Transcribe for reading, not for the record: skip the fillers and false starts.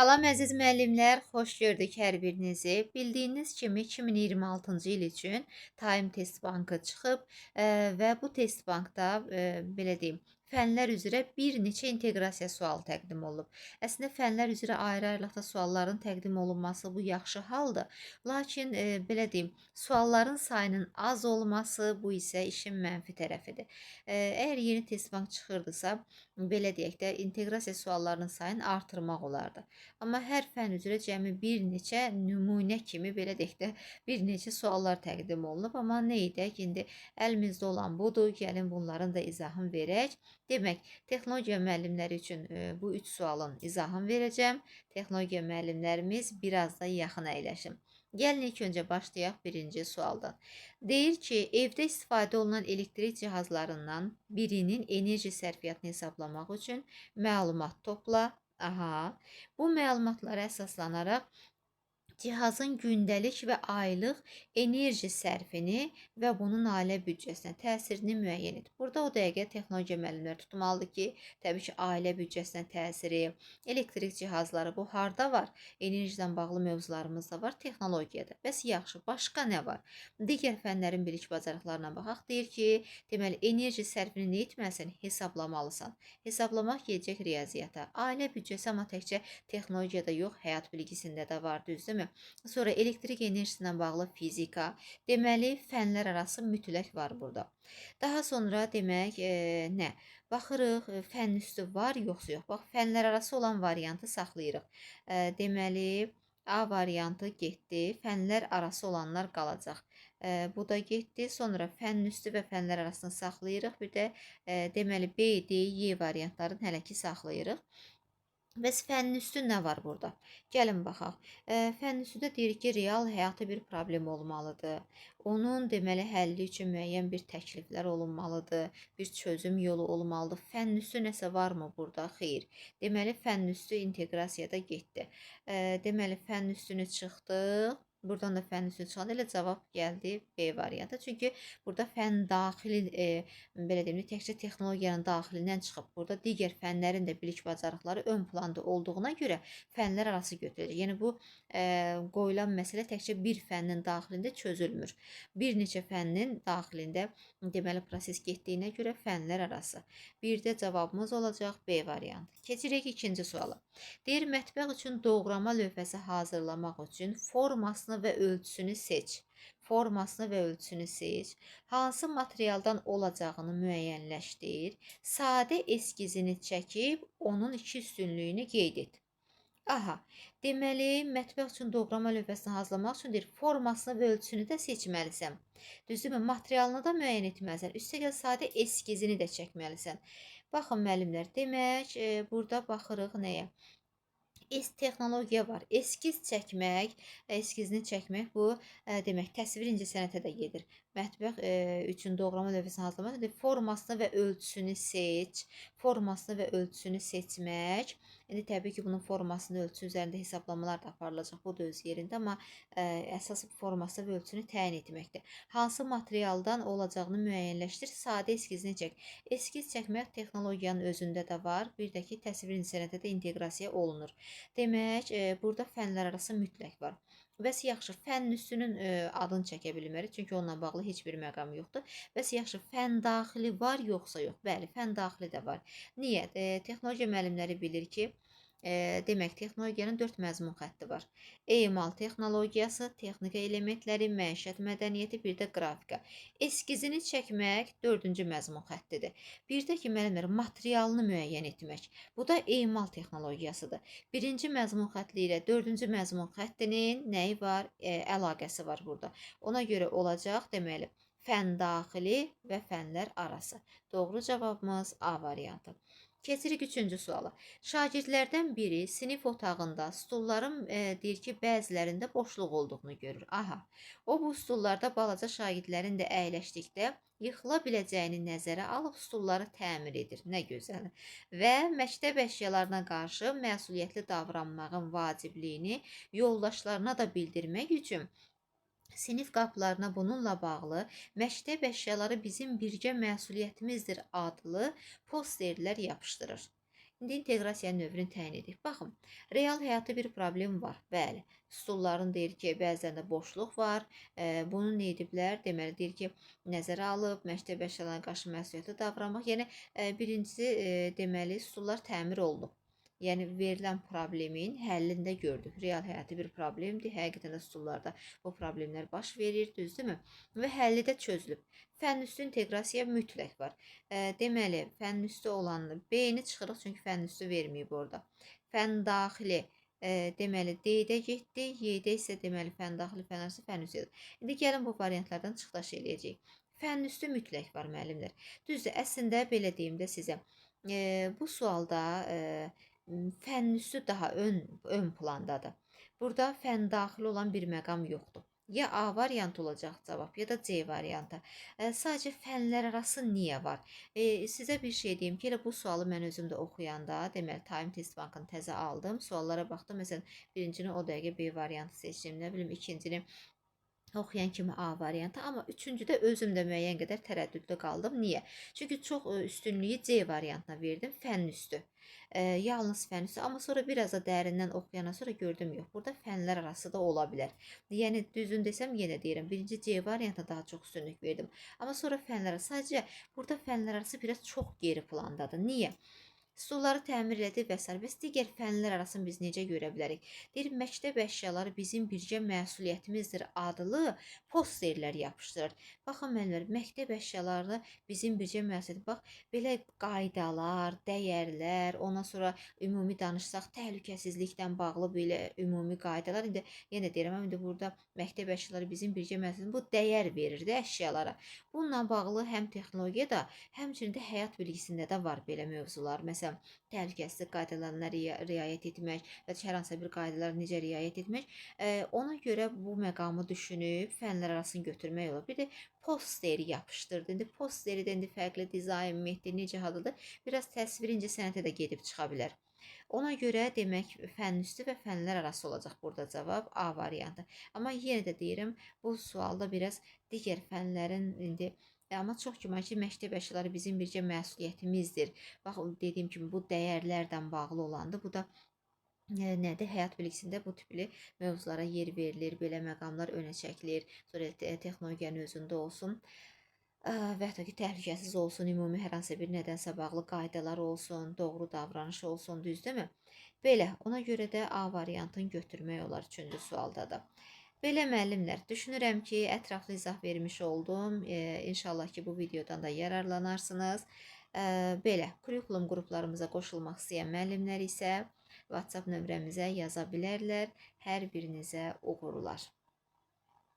Salam əziz müəllimlər, xoş gördük hər birinizi. Bildiyiniz kimi 2026-cı il üçün Time Test Bankı çıxıb və bu test bankda belə deyim, fənlər üzrə bir neçə inteqrasiya sualı təqdim olunub. Əslində fənlər üzrə ayrı-ayrılıqda sualların təqdim olunması bu yaxşı haldır. Lakin belə deyim, sualların sayının az olması bu isə işin mənfi tərəfidir. Əgər yeni test bank çıxırdısa, belə deyək də, inteqrasiya suallarının sayını artırmaq olardı. Amma hər fən üzrə cəmi bir neçə nümunə kimi belə deyək də bir neçə suallar təqdim olunub. Amma nə edək, indi əlimizdə olan budur. Gəlin bunların da izahını verək. Demək, texnologiya müəllimləri üçün bu 3 sualın izahını verəcəm. Texnologiya müəllimlərimiz biraz da yaxın əyləşin. Gəlin ilk öncə başlayaq birinci sualdan. Deyir ki, evdə istifadə olunan elektrik cihazlarından birinin enerji sərfiyyatını hesablamaq üçün məlumat topla. Aha, bu məlumatlara əsaslanaraq cihazın gündəlik və aylıq enerji sərfini və bunun ailə büdcəsinə təsirini müəyyən et. Burada o dəqiqə texnologiya müəllimləri tutmalıdır ki, təbii ki, ailə büdcəsinə təsiri, elektrik cihazları bu harda var? Enerjidən bağlı mövzularımız da var, texnologiyada. Bəs yaxşı, başqa nə var? Digər fənlərin bilik bacarıqlarına baxaq. Deyir ki, deməli enerji sərfini nə etməlisən? Hesablamalısan. Hesablamaq gedəcək riyaziyyata. Ailə büdcəsi amma təkcə texnologiyada yox, həyat bilgisində də var, düzdürmü? Sonra elektrik enerjisindən bağlı fizika, deməli fənlər arası mütləq var burada. Daha sonra demək nə? Baxırıq, fənn üstü var yoxsa yox. Bax, fənlər arası olan variantı saxlayırıq. Deməli, A variantı getdi, fənlər arası olanlar qalacaq. Bu da getdi. Sonra fənn üstü və fənlər arasını saxlayırıq. Bir də deməli B, D, Y variantlarını hələ ki saxlayırıq. Bəs fənn üstü nə var burada? Gəlin baxaq. Fənn üstüdə deyir ki, real həyatı bir problem olmalıdır. Onun deməli həlli üçün müəyyən bir təkliflər olunmalıdır, bir çözüm yolu olmalıdır. Fənn üstü nəsə varmı burada? Xeyr. Deməli fənn üstü inteqrasiyada getdi. Deməli fənn üstünü çıxdıq. Buradan da fənn üstü çıxanda elə cavab gəldi B variantı. Çünki burada fənn daxili belə deyim, təkcə texnologiyanın daxilindən çıxıb. Burada digər fənlərin də bilik bacarıqları ön planda olduğuna görə fənlər arası götürülür. Yəni bu qoyulan məsələ təkcə bir fənnin daxilində çözülmür. Bir neçə fənnin daxilində deməli proses getdiyinə görə fənlər arası. Bir də cavabımız olacaq B variantı. Keçirik ikinci suala. Deyir, mətbəx üçün doğrama lövhəsi hazırlamaq üçün formasını və ölçüsünü seç. Formasını və ölçüsünü seç. Hansı materialdan olacağını müəyyənləşdir. Sadə eskizini çəkib onun iki üstünlüyünü qeyd et. Aha, deməli, mətbəx üçün doğrama lövhəsini hazırlamaq üçün deyir, formasını və ölçüsünü də seçməlisən. Düzdürmü? Materialını da müəyyən etməlisən. Üstəgəl sadə eskizini də çəkməlisən. Baxın müəllimlər, demək, burada baxırıq nəyə? Texnologiya var. Eskiz çəkmək, eskizini çəkmək bu demək təsvir incəsənətə də gedir. Mətbəx üçün doğrama lövhəsini hazırlamaq, formasını və ölçüsünü seç. Formasını və ölçüsünü seçmək. İndi təbii ki, bunun formasını, ölçüsü üzərində hesablamalar da aparılacaq. Bu da öz yerində, amma əsas forması və ölçünü təyin etməkdir. Hansı materialdan olacağını müəyyənləşdir. Sadə eskizini çək. Eskiz çəkmək texnologiyanın özündə də var. Bir də ki, təsvir incəsənətə də inteqrasiya olunur. Demək, burada fənlər arası mütləq var. Bəs yaxşı, fənn üstünün adını çəkə bilmərik, çünki onunla bağlı heç bir məqam yoxdur. Bəs yaxşı, fənn daxili var yoxsa yox? Bəli, fənn daxili də var. Niyə? Texnologiya müəllimləri bilir ki, demək, texnologiyanın 4 məzmun xətti var. Emal texnologiyası, texnika elementləri, məişət mədəniyyəti, bir də qrafika. Eskizini çəkmək 4-cü məzmun xəttidir. Bir də ki, müəllimlər, materialını müəyyən etmək. Bu da emal texnologiyasıdır. Birinci məzmun xətti ilə 4-cü məzmun xəttinin nəyi var? Əlaqəsi var burada. Ona görə olacaq, deməli, fənn daxili və fənlər arası. Doğru cavabımız A variantı. Keçirik üçüncü suala. Şagirdlərdən biri sinif otağında stulların deyir ki, bəzilərində boşluq olduğunu görür. Aha, o bu stullarda balaca şagirdlərin də əyləşdikdə yıxıla biləcəyini nəzərə alıb stulları təmir edir. Nə gözəl. Və məktəb əşyalarına qarşı məsuliyyətli davranmağın vacibliyini yoldaşlarına da bildirmək üçün sinif qapılarına bununla bağlı məktəb əşyaları bizim birgə məsuliyyətimizdir adlı posterlər yapışdırır. İndi inteqrasiya növünü təyin edirik. Baxın, real həyatda bir problem var. Bəli, stulların deyir ki, bəzən də boşluq var. Bunu nə ediblər? Deməli deyir ki, nəzərə alıb məktəb əşyalarına qarşı məsuliyyətli davranmaq. Yəni birincisi deməli stullar təmir olunub. Yəni verilən problemin həllində gördük. Real həyatı bir problemdir. Həqiqətən də stullarda bu problemlər baş verir, düzdürmü? Və həlli də çözülüb. Fənn üstü inteqrasiya mütləq var. Deməli, fənn üstü olanı B-ni çıxırıq, çünki fənn üstü verməyib orada. Fənn daxili deməli D-də getdi, Y-də isə deməli fənn daxili, fənn arası, fənn üstü. İndi gəlin bu variantlardan çıxış eləyəcəyik. Fənn üstü mütləq var müəllimlər. Düzdür, əslində belə deyim də sizə. Bu sualda fənn üstü daha ön plandadır. Burada fənn daxili olan bir məqam yoxdur. Ya A variantı olacaq cavab, ya da C variantı. Sadəcə fənlər arası niyə var? Sizə bir şey deyim ki, elə bu sualı mən özüm də oxuyanda, deməli Time Test Bankını təzə aldım. Suallara baxdım. Məsələn, birincini o dəqiqə B variantı seçdim. Nə bilim, ikincini oxuyan kimi A variantı, amma üçüncüdə özüm də müəyyən qədər tərəddüddə qaldım. Niyə? Çünki çox üstünlüyü C variantına verdim, fənn üstü. Yalnız fənn üstü, amma sonra biraz da dərindən oxuyandan sonra gördüm yox, burada fənlər arası da ola bilər. Yəni düzün desəm yenə deyirəm, birinci C variantına daha çox üstünlük verdim. Amma sonra fənlər arası, sadəcə burada fənlər arası biraz çox geri plandadır. Niyə? Stulları təmir elədi və s. Bəs digər fənlər arasını biz necə görə bilərik? Deyir, məktəb əşyaları bizim bircə məsuliyyətimizdir adlı posterlər yapışdırır. Baxın müəllimlər, məktəb əşyaları bizim bircə məsuliyyət. Bax, belə qaydalar, dəyərlər, ondan sonra ümumi danışsaq, təhlükəsizlikdən bağlı belə ümumi qaydalar. İndi yenə deyirəm, indi burada məktəb əşyaları bizim bircə məsuliyyət. Bu dəyər verir də əşyalara. Bununla bağlı həm texnologiyada, həmçinin də həyat bilgisində də var belə mövzular. Məsələn, təhlükəsizlik qaydalarına riayət etmək və hər hansısa bir qaydalara necə riayət etmək, ona görə bu məqamı düşünüb fənlər arasını götürmək olur. Bir də posteri yapışdırdı. İndi posteri də indi fərqli dizayn, mehdi necə hadıdır, biraz təsvirincə sənətə də gedib çıxa bilər. Ona görə demək fənn üstü və fənlər arası olacaq burada cavab A variantı. Amma yenə də deyirəm, bu sualda biraz digər fənlərin indi amma çox güman ki, məktəb əşyaları bizim bircə məsuliyyətimizdir. Bax, dediyim kimi bu dəyərlərdən bağlı olandır. Bu da nədir? Həyat bilgisində bu tipli mövzulara yer verilir, belə məqamlar önə çəkilir. Sonra texnologiyanın özündə olsun və hətta ki, təhlükəsiz olsun, ümumi hər hansı bir nədənsə bağlı qaydalar olsun, doğru davranış olsun, düzdürmü? Belə, ona görə də A variantını götürmək olar 3-cü sualda da. Belə müəllimlər, düşünürəm ki, ətraflı izah vermiş oldum. İnşallah ki, bu videodan da yararlanarsınız. Belə, kurikulum qruplarımıza qoşulmaq istəyən müəllimlər isə WhatsApp nömrəmizə yaza bilərlər. Hər birinizə uğurlar.